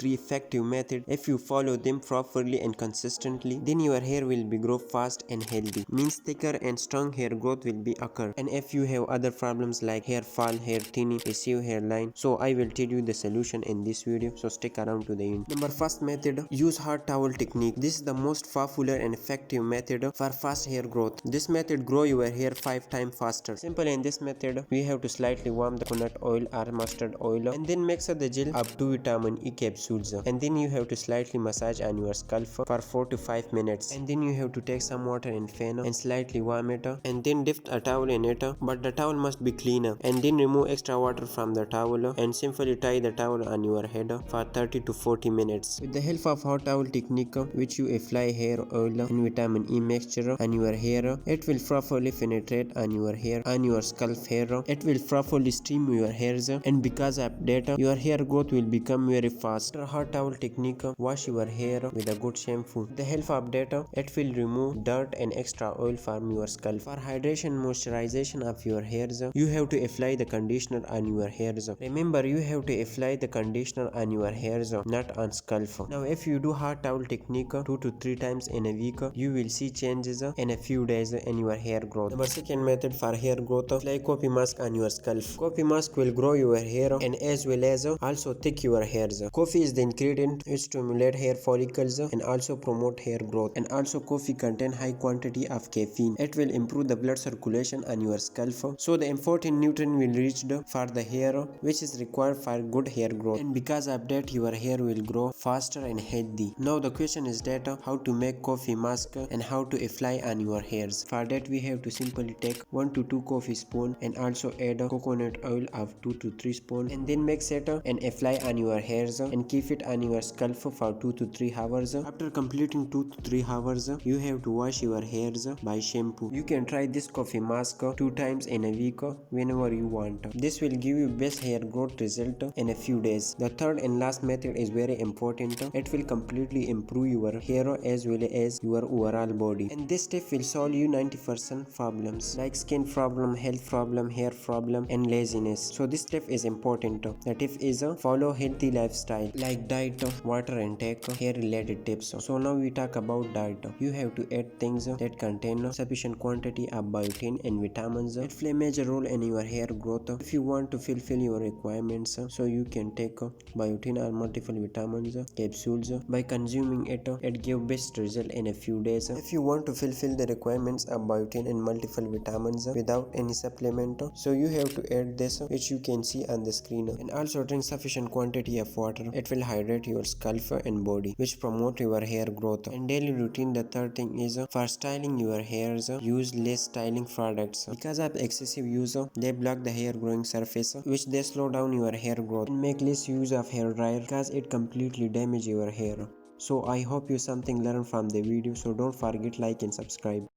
3 effective methods. If you follow them properly and consistently, then your hair will be grow fast and healthy. Means thicker and strong hair growth will be occur. And if you have other problems like hair fall, hair thinning, recessive hairline, so I will tell you the solution in this video, so stick around to the end. Number first method, use hot towel technique. This is the most popular and effective method for fast hair growth. This method grow your hair 5 times faster. Simple. In this method, we have to slightly warm the coconut oil or mustard oil and then mix the gel up to vitamin E capsules, and then you have to slightly massage on your scalp for 4 to 5 minutes, and then you have to take some water and fan and slightly warm it, and then dip a towel in it, but the towel must be clean, and then remove extra water from the towel and simply tie the towel on your head for 30 to 40 minutes. With the help of hot towel technique, which you apply hair oil and vitamin E mixture on your hair, it will properly penetrate on your hair, on your scalp hair. It will properly steam your hairs, and because of that, your hair growth will become very fast. After hot towel technique, wash your hair with a good shampoo. With the help of that, it will remove dirt and extra oil from your scalp. For hydration and moisturization of your hairs, you have to apply the conditioner on your hairs. Remember, you have to apply the conditioner on your hairs, not on scalp. Now, if you do hot towel technique 2 to 3 times in a week, you will see changes in a few days in your hair growth. Number second method for hair growth, apply coffee mask on your scalp. Coffee mask will grow your hair and as well as also thick your hairs. Coffee is the ingredient which stimulate hair follicles and also promote hair growth. And also coffee contain high quantity of caffeine. It will improve the blood circulation on your scalp, so the important nutrient will reach for the hair which is required for good hair growth. And because of that, your hair will grow faster and healthy. Now the question is that how to make coffee mask and how to apply on your hairs. For that, we have to simply take 1 to 2 coffee spoon and also add coconut oil of 2 to 3 spoon, and then mix it and apply on your hairs and keep it on your scalp for 2 to 3 hours. After completing 2 to 3 hours, you have to wash your hairs by shampoo. You can try this coffee mask 2 times in a week whenever you want. This will give you best hair growth result in a few days. The third and last method is very important. It will completely improve your hair as well as your overall body, and this step will solve you 90% problems like skin problem, health problem, hair problem, and laziness. So this step is important. The tip is follow healthy lifestyle like diet, water intake, hair related tips. So now we talk about diet. You have to add things that contain sufficient quantity of biotin and vitamins. It play a major role in your hair growth. If you want to fulfill your requirements, so you can take biotin or multiple vitamins capsules. By consuming it, it gives best result in a few days. If you want to fulfill the requirements of biotin and multiple vitamins without any supplement, so you have to add this, which you can see on the screen. And also drink sufficient quantity of water. It will hydrate your scalp and body, which promote your hair growth. And daily routine, the third thing is for styling your hairs, use less styling products. Because of excessive use, they block the hair growing surface, which they slow down your hair growth. And make less use of hair dryer because it completely damage your hair. So I hope you something learned from the video, so don't forget like and subscribe.